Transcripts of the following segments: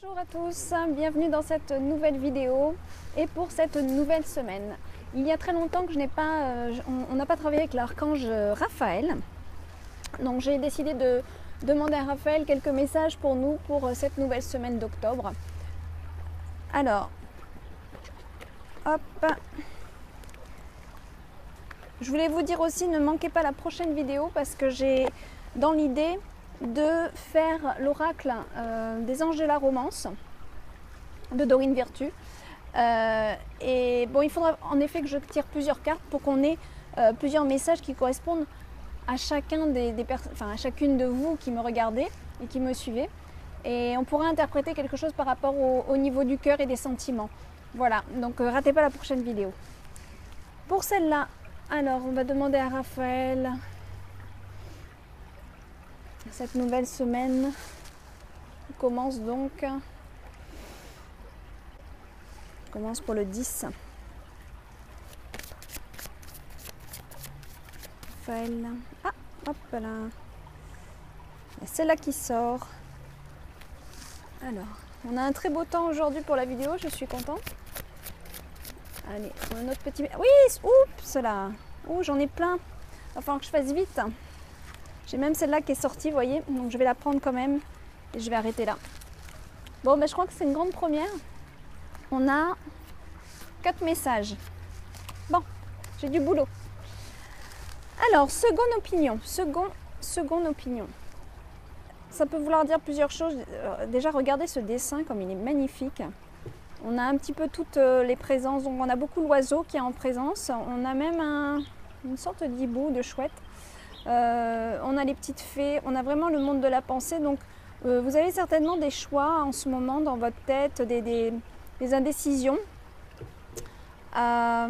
Bonjour à tous, bienvenue dans cette nouvelle vidéo et pour cette nouvelle semaine. Il y a très longtemps que on n'a pas travaillé avec l'archange Raphaël. Donc j'ai décidé de demander à Raphaël quelques messages pour nous pour cette nouvelle semaine d'octobre. Alors, hop. Je voulais vous dire aussi, ne manquez pas la prochaine vidéo parce que j'ai dans l'idée de faire l'oracle des anges de la romance de Dorine Virtue. Et bon, il faudra en effet que je tire plusieurs cartes pour qu'on ait plusieurs messages qui correspondent à chacune de vous qui me regardez et qui me suivez. Et on pourra interpréter quelque chose par rapport au niveau du cœur et des sentiments. Voilà, donc ratez pas la prochaine vidéo. Pour celle-là, alors on va demander à Raphaël cette nouvelle semaine commence donc. Commence pour le 10. Raphaël. Ah, hop là. C'est là qui sort. Alors, on a un très beau temps aujourd'hui pour la vidéo, je suis contente. Allez, on a notre petit... Oui, oups là. Ouh, j'en ai plein. Il va falloir que je fasse vite. J'ai même celle-là qui est sortie, vous voyez. Donc je vais la prendre quand même. Et je vais arrêter là. Bon, ben, je crois que c'est une grande première. On a 4 messages. Bon, j'ai du boulot. Alors, seconde opinion. Seconde opinion. Ça peut vouloir dire plusieurs choses. Déjà, regardez ce dessin comme il est magnifique. On a un petit peu toutes les présences. Donc, on a beaucoup l'oiseau qui est en présence. On a même une sorte d'hibou, de chouette. On a les petites fées. On a vraiment le monde de la pensée. Donc, vous avez certainement des choix en ce moment dans votre tête, des indécisions. Ça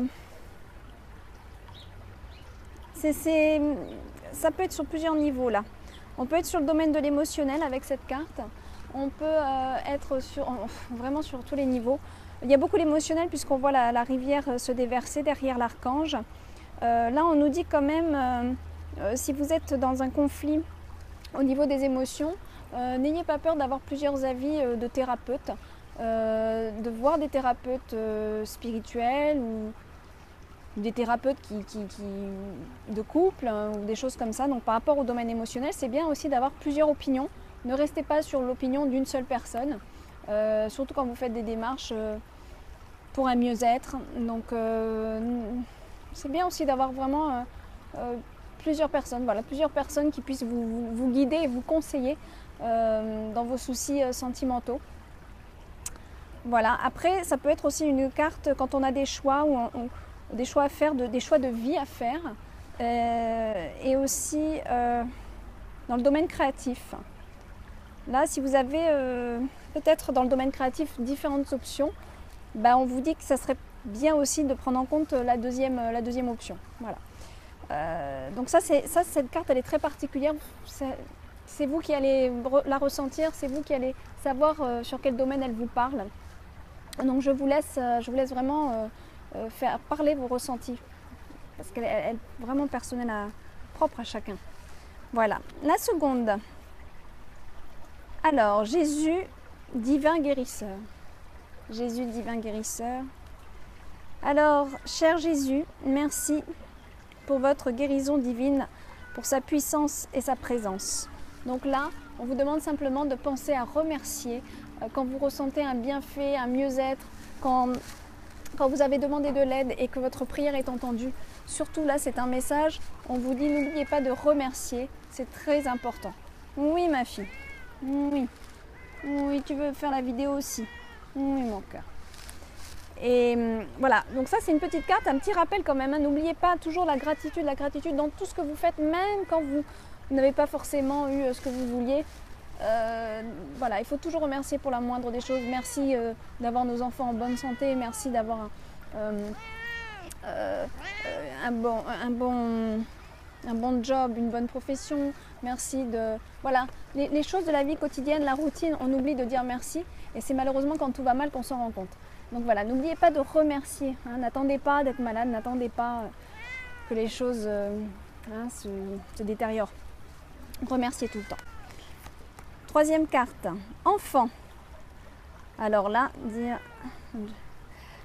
peut être sur plusieurs niveaux là. On peut être sur le domaine de l'émotionnel avec cette carte. On peut être vraiment sur tous les niveaux. Il y a beaucoup l'émotionnel puisqu'on voit la rivière se déverser derrière l'archange. Là, on nous dit quand même, si vous êtes dans un conflit au niveau des émotions, n'ayez pas peur d'avoir plusieurs avis de thérapeutes, de voir des thérapeutes spirituels ou des thérapeutes de couple ou des choses comme ça. Donc par rapport au domaine émotionnel, c'est bien aussi d'avoir plusieurs opinions. Ne restez pas sur l'opinion d'une seule personne, surtout quand vous faites des démarches pour un mieux-être. Donc c'est bien aussi d'avoir vraiment plusieurs personnes, voilà, plusieurs personnes qui puissent vous guider et vous conseiller dans vos soucis sentimentaux. Voilà, après ça peut être aussi une carte quand on a des choix des choix à faire, des choix de vie à faire, et aussi dans le domaine créatif. Là, si vous avez peut-être dans le domaine créatif différentes options, ben, on vous dit que ça serait bien aussi de prendre en compte la deuxième option. Voilà. Donc cette carte, elle est très particulière. C'est vous qui allez la ressentir, c'est vous qui allez savoir sur quel domaine elle vous parle. Donc je vous laisse vraiment faire parler vos ressentis, parce qu'elle est vraiment personnelle, propre à chacun. Voilà. La seconde. Alors, Jésus, divin guérisseur. Jésus, divin guérisseur. Alors, cher Jésus, merci pour votre guérison divine, pour sa puissance et sa présence. Donc là, on vous demande simplement de penser à remercier quand vous ressentez un bienfait, un mieux-être, quand vous avez demandé de l'aide et que votre prière est entendue. Surtout là, c'est un message, on vous dit n'oubliez pas de remercier, c'est très important. Oui ma fille, oui, oui tu veux faire la vidéo aussi, oui mon cœur. Et voilà, donc ça c'est une petite carte, un petit rappel quand même, hein. N'oubliez pas toujours la gratitude dans tout ce que vous faites, même quand vous n'avez pas forcément eu ce que vous vouliez. Voilà, il faut toujours remercier pour la moindre des choses. Merci d'avoir nos enfants en bonne santé, merci d'avoir un bon job, une bonne profession, merci de... Voilà, les choses de la vie quotidienne, la routine, on oublie de dire merci et c'est malheureusement quand tout va mal qu'on s'en rend compte. Donc voilà, n'oubliez pas de remercier, hein. N'attendez pas d'être malade, n'attendez pas que les choses se détériorent. Remerciez tout le temps. Troisième carte, enfant. Alors là, dire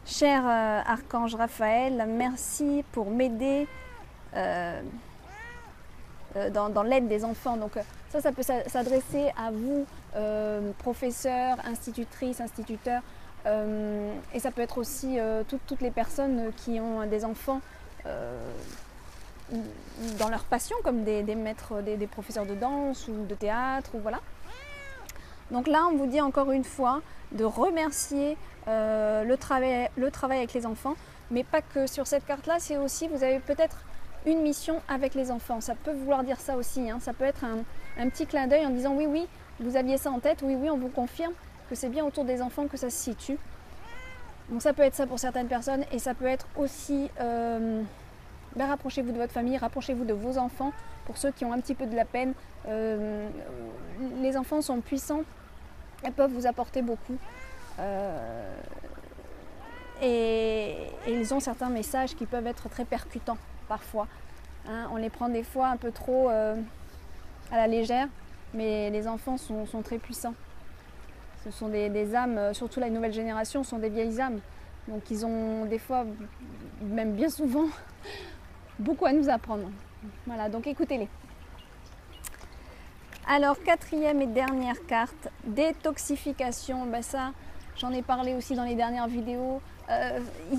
cher archange Raphaël, merci pour m'aider dans l'aide des enfants. Donc ça peut s'adresser à vous, professeurs, institutrices, instituteurs, et ça peut être aussi toutes les personnes qui ont des enfants dans leur passion, comme des maîtres, des professeurs de danse ou de théâtre, ou voilà. Donc là, on vous dit encore une fois de remercier le travail avec les enfants, mais pas que sur cette carte-là, c'est aussi, vous avez peut-être une mission avec les enfants. Ça peut vouloir dire ça aussi, hein. Ça peut être un petit clin d'œil en disant oui, vous aviez ça en tête, oui, on vous confirme que c'est bien autour des enfants que ça se situe. Donc ça peut être ça pour certaines personnes, et ça peut être aussi rapprochez-vous de votre famille, rapprochez-vous de vos enfants. Pour ceux qui ont un petit peu de la peine, les enfants sont puissants, elles peuvent vous apporter beaucoup. Et ils ont certains messages qui peuvent être très percutants parfois. Hein, on les prend des fois un peu trop à la légère, mais les enfants sont très puissants. Ce sont des âmes, surtout la nouvelle génération, sont des vieilles âmes. Donc ils ont des fois, même bien souvent, beaucoup à nous apprendre. Voilà, donc écoutez-les. Alors, 4e et dernière carte, détoxification. Ben ça, j'en ai parlé aussi dans les dernières vidéos.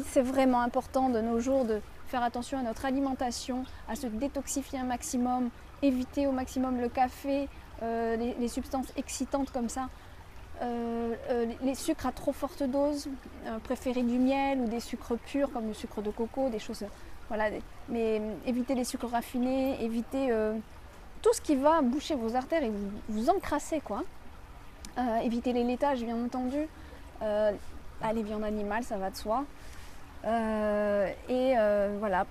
C'est vraiment important de nos jours de faire attention à notre alimentation, à se détoxifier un maximum, éviter au maximum le café, les substances excitantes comme ça, les sucres à trop forte dose, préférer du miel ou des sucres purs comme le sucre de coco, des choses, voilà, mais éviter les sucres raffinés, éviter tout ce qui va boucher vos artères et vous encrasser, quoi. Éviter les laitages, bien entendu, les viandes animales, ça va de soi. Voilà,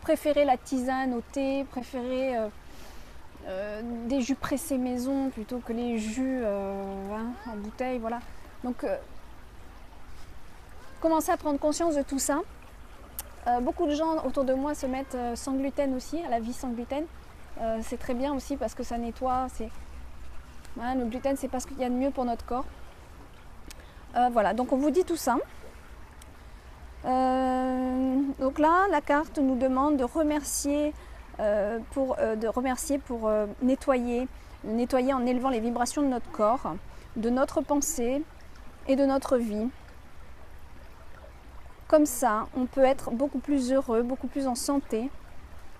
préférer la tisane au thé, préférer des jus pressés maison plutôt que les jus en bouteille, voilà. Donc commencez à prendre conscience de tout ça. Beaucoup de gens autour de moi se mettent sans gluten aussi, à la vie sans gluten. C'est très bien aussi parce que ça nettoie. Voilà, le gluten, c'est pas ce qu'il y a de mieux pour notre corps. Voilà, donc on vous dit tout ça. Donc là, la carte nous demande de remercier pour nettoyer en élevant les vibrations de notre corps, de notre pensée et de notre vie. Comme ça, on peut être beaucoup plus heureux, beaucoup plus en santé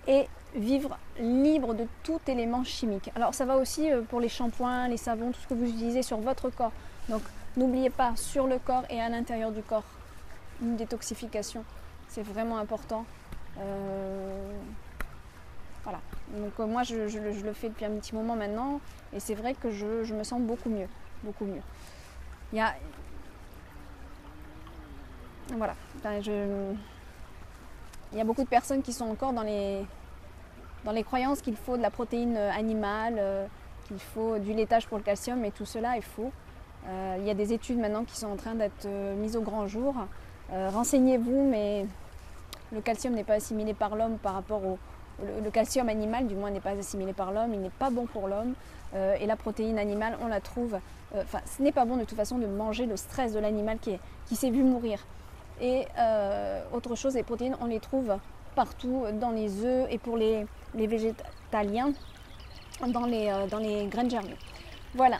et vivre libre de tout élément chimique. Alors ça va aussi pour les shampoings, les savons, tout ce que vous utilisez sur votre corps. Donc n'oubliez pas, sur le corps et à l'intérieur du corps, une détoxification, c'est vraiment important. Voilà. Donc moi je le fais depuis un petit moment maintenant et c'est vrai que je me sens beaucoup mieux, beaucoup mieux. Voilà. Il y a beaucoup de personnes qui sont encore dans les croyances qu'il faut de la protéine animale, qu'il faut du laitage pour le calcium, et tout cela est faux. Il y a des études maintenant qui sont en train d'être mises au grand jour. Renseignez-vous, mais le calcium n'est pas assimilé par l'homme par rapport le calcium animal, du moins, n'est pas assimilé par l'homme, il n'est pas bon pour l'homme. Et la protéine animale, on la trouve... ce n'est pas bon de toute façon de manger le stress de l'animal qui s'est vu mourir. Et autre chose, les protéines, on les trouve partout, dans les œufs et pour les végétaliens, dans les graines germées. Voilà.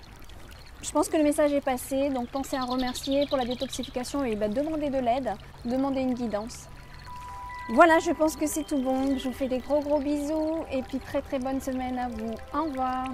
Je pense que le message est passé, donc pensez à remercier pour la détoxification et demandez de l'aide, demandez une guidance. Voilà, je pense que c'est tout bon. Je vous fais des gros bisous et puis très bonne semaine à vous. Au revoir.